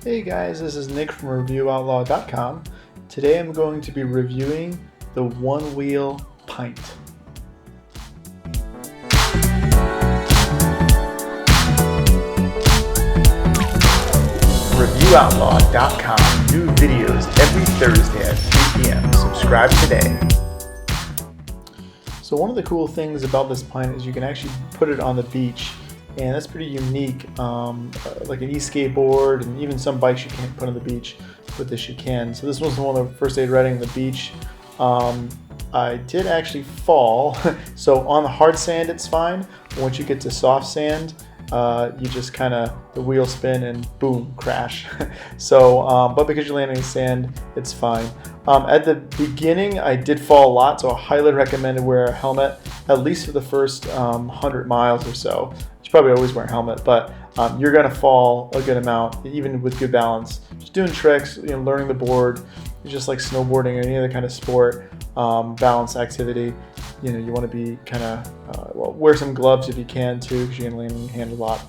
Hey guys, this is Nick from ReviewOutlaw.com. Today I'm going to be reviewing the OneWheel Pint. ReviewOutlaw.com. New videos every Thursday at 3 p.m. Subscribe today. So one of the cool things about this pint is you can actually put it on the beach, and that's pretty unique. Like an e-skateboard and even some bikes you can't put on the beach, but this you can. So this was one of the first day riding on the beach. I did actually fall. So on the hard sand it's fine. Once you get to soft sand, you just kind of, the wheel spin and boom, crash. So, but because you're landing in sand, it's fine. At the beginning, I did fall a lot, so I highly recommend to wear a helmet, at least for the first 100 miles or so. You should probably always wear a helmet, but you're gonna fall a good amount, even with good balance. Just doing tricks, learning the board, just like snowboarding or any other kind of sport, balance activity. You want to be kind of, well, wear some gloves if you can too, because you're going to land on your hand a lot.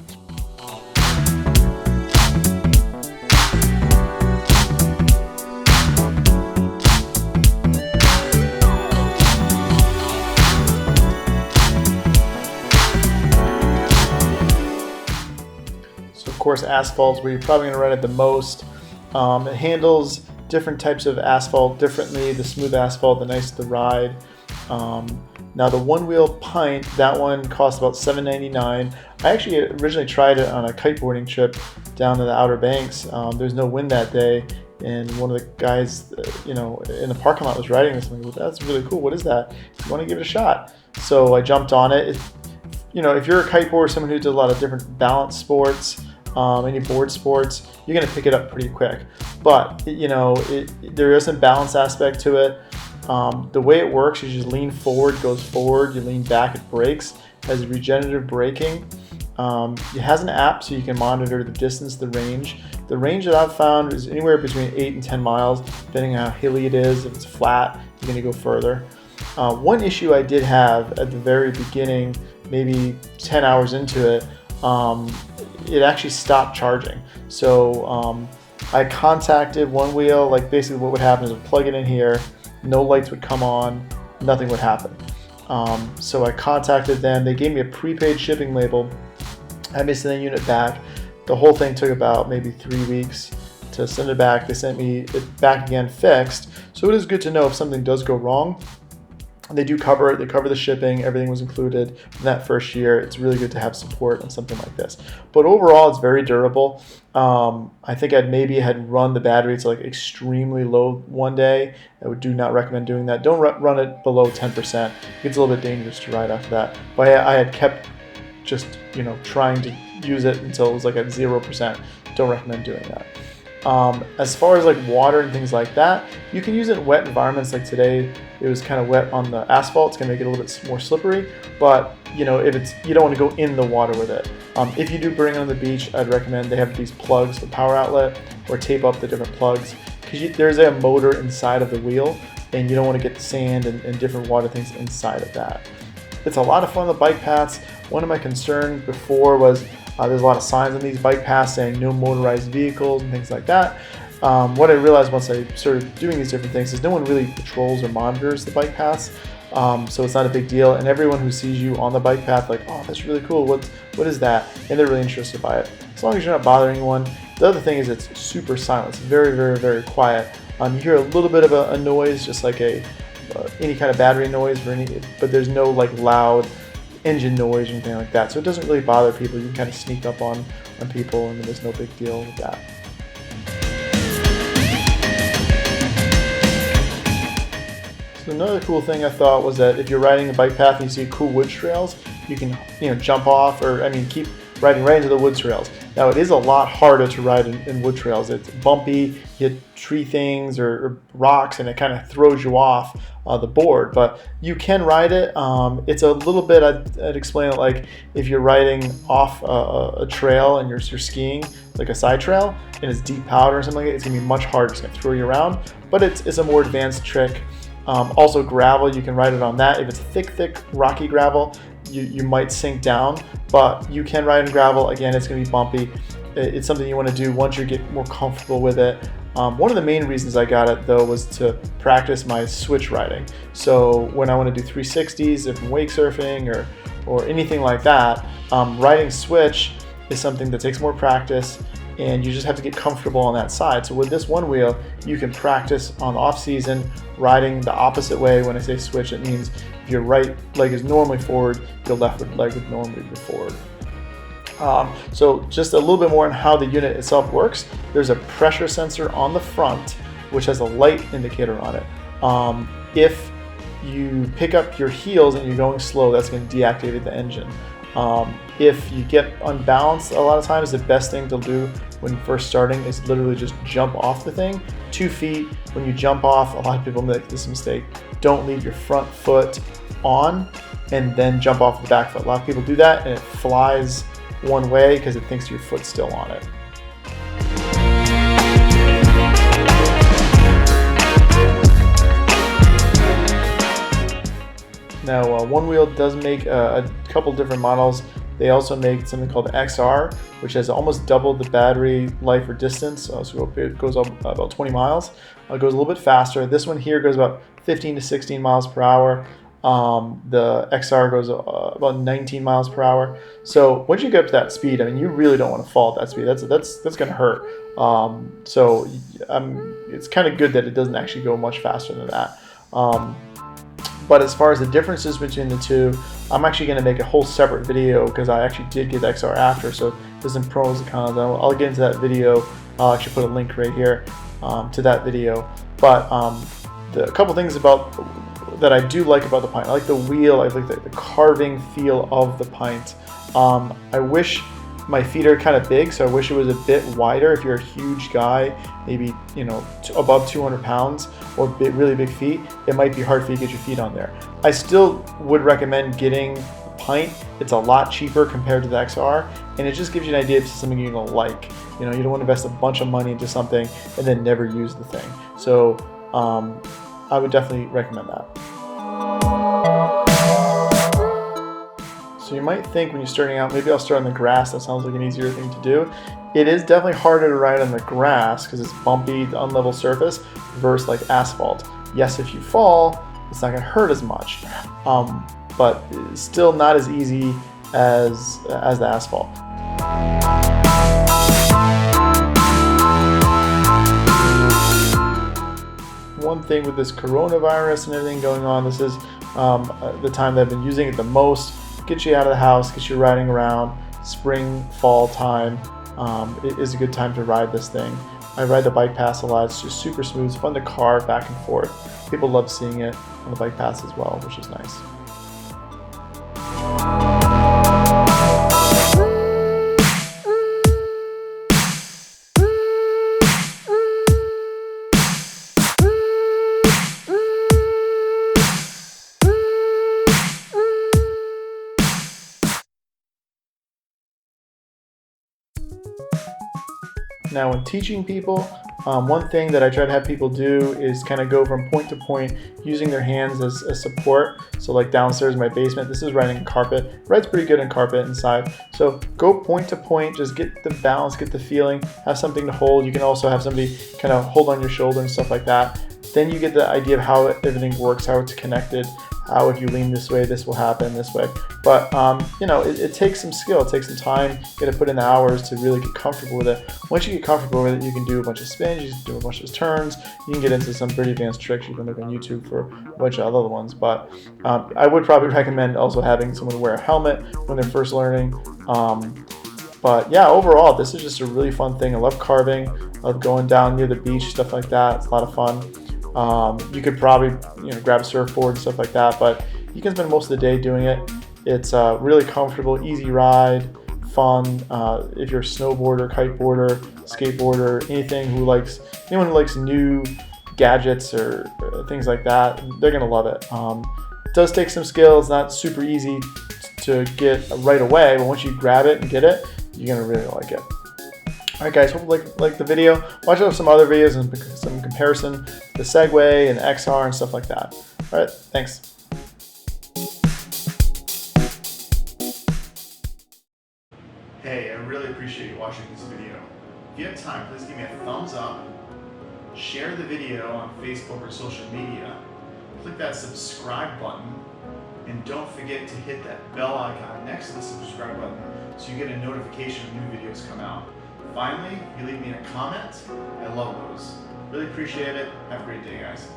So of course Asphalt is where you're probably going to ride it the most. It handles different types of asphalt differently. The smooth asphalt, the nice to ride. Now the OneWheel Pint, that one cost about $7.99. I actually originally tried it on a kiteboarding trip down to the Outer Banks. There's no wind that day, and one of the guys, in the parking lot was riding this. I'm like, well, that's really cool. What is that? You want to give it a shot? So I jumped on it. If you're a kiteboarder, someone who does a lot of different balance sports, any board sports, you're going to pick it up pretty quick. But there is a balance aspect to it. The way it works is you just lean forward, goes forward, you lean back, it brakes. It has regenerative braking. It has an app so you can monitor the distance, the range. The range that I've found is anywhere between 8 and 10 miles, depending on how hilly it is. If it's flat, you're going to go further. One issue I did have at the very beginning, maybe 10 hours into it, it actually stopped charging. So I contacted OneWheel. Like basically what would happen is I'd plug it in here, no lights would come on, nothing would happen. So I contacted them. They gave me a prepaid shipping label, had me send the unit back. The whole thing took about maybe 3 weeks to send it back. They sent me it back again fixed. So it is good to know if something does go wrong. They do cover it. They cover the shipping. Everything was included in that first year. It's really good to have support on something like this. But overall, it's very durable. I think I'd maybe had run the battery to like extremely low one day. I do not recommend doing that. Don't run it below 10%. It gets a little bit dangerous to ride after that. But I had kept just trying to use it until it was like at 0%. Don't recommend doing that. As far as like water and things like that, you can use it in wet environments. Like today, it was kind of wet on the asphalt. It's gonna make it a little bit more slippery. But if you don't want to go in the water with it. If you do bring it on the beach, I'd recommend they have these plugs, the power outlet, or tape up the different plugs, because there's a motor inside of the wheel, and you don't want to get the sand and different water things inside of that. It's a lot of fun on the bike paths. One of my concerns before was there's a lot of signs on these bike paths saying no motorized vehicles and things like that. What I realized once I started doing these different things is no one really patrols or monitors the bike paths, so it's not a big deal. And everyone who sees you on the bike path, like, oh, that's really cool. What is that? And they're really interested by it. As long as you're not bothering anyone. The other thing is it's super silent. It's very, very, very quiet. You hear a little bit of a noise, just like any kind of battery noise, but there's no like loud engine noise or anything like that. So it doesn't really bother people. You can kind of sneak up on people, and there's no big deal with that. So another cool thing I thought was that if you're riding a bike path and you see cool wood trails, you can jump off, or keep riding right into the wood trails. Now it is a lot harder to ride in wood trails. It's bumpy, you hit tree things or rocks, and it kind of throws you off the board. But you can ride it. It's a little bit, I'd explain it like if you're riding off a trail and you're skiing, like a side trail, and it's deep powder or something like that, it's gonna be much harder. It's gonna throw you around, but it's a more advanced trick. Also gravel, you can ride it on that. If it's thick rocky gravel, you might sink down, but you can ride in gravel. Again, it's going to be bumpy. it's something you want to do once you get more comfortable with it. One of the main reasons I got it though was to practice my switch riding. So when I want to do 360s, if I'm wake surfing or anything like that, riding switch is something that takes more practice, and you just have to get comfortable on that side. So with this OneWheel, you can practice on the off season riding the opposite way. When I say switch, it means if your right leg is normally forward, your left leg would normally be forward. So just a little bit more on how the unit itself works. There's a pressure sensor on the front, which has a light indicator on it. If you pick up your heels and you're going slow, that's going to deactivate the engine. If you get unbalanced, a lot of times the best thing to do when first starting is literally just jump off the thing. 2 feet, when you jump off, a lot of people make this mistake. Don't leave your front foot on and then jump off the back foot. A lot of people do that and it flies one way because it thinks your foot's still on it. Now, OneWheel does make a couple different models. They also make something called the XR, which has almost double the battery life or distance. So it goes up about 20 miles. It goes a little bit faster. This one here goes about 15 to 16 miles per hour. The XR goes about 19 miles per hour. So once you get up to that speed, I mean, you really don't want to fall at that speed. That's going to hurt. So it's kind of good that it doesn't actually go much faster than that. But as far as the differences between the two, I'm actually going to make a whole separate video because I actually did get the XR after, so there's some pros and cons. I'll get into that video. I'll actually put a link right here to that video. But a couple things that I do like about the pint. I like the wheel. I like the carving feel of the pint. I wish my feet are kind of big, so I wish it was a bit wider. If you're a huge guy, maybe above 200 pounds or really big feet, it might be hard for you to get your feet on there. I still would recommend getting a pint. It's a lot cheaper compared to the XR, and it just gives you an idea if it's something you're gonna like. You don't want to invest a bunch of money into something and then never use the thing. So I would definitely recommend that. So you might think when you're starting out, maybe I'll start on the grass. That sounds like an easier thing to do. It is definitely harder to ride on the grass because it's bumpy, the unlevel surface, versus like asphalt. Yes, if you fall, it's not going to hurt as much, but it's still not as easy as the asphalt. One thing with this coronavirus and everything going on, this is the time that I've been using it the most. Get you out of the house, get you riding around. Spring, fall time, it is a good time to ride this thing. I ride the bike paths a lot. It's just super smooth. It's fun to carve back and forth. People love seeing it on the bike paths as well, which is nice. Now, when teaching people, one thing that I try to have people do is kind of go from point to point using their hands as support. So like downstairs in my basement, this is riding carpet. Rides pretty good in carpet inside. So go point to point, just get the balance, get the feeling, have something to hold. You can also have somebody kind of hold on your shoulder and stuff like that. Then you get the idea of how everything works, how it's connected, how if you lean this way, this will happen this way. But it takes some skill, it takes some time. You got to put in the hours to really get comfortable with it. Once you get comfortable with it, you can do a bunch of spins, you can do a bunch of turns, you can get into some pretty advanced tricks. You can look on YouTube for a bunch of other ones. But I would probably recommend also having someone wear a helmet when they're first learning. But yeah, overall, this is just a really fun thing. I love carving, I love going down near the beach, stuff like that. It's a lot of fun. You could probably grab a surfboard and stuff like that, but you can spend most of the day doing it. It's really comfortable, easy ride, fun. If you're a snowboarder, kiteboarder, skateboarder, anyone who likes new gadgets or things like that, they're gonna love it. It does take some skill. It's not super easy to get right away, but once you grab it and get it, you're gonna really like it. Alright guys, hope you like the video. Watch out for some other videos and some comparison, the Segway and XR and stuff like that. Alright, thanks. Hey Hey, I really appreciate you watching this video. If you have time, please give me a thumbs up, share the video on Facebook or social media, click that subscribe button, and don't forget to hit that bell icon next to the subscribe button so you get a notification when new videos come out. Finally, you leave me a comment. I love those. Really appreciate it. Have a great day, guys.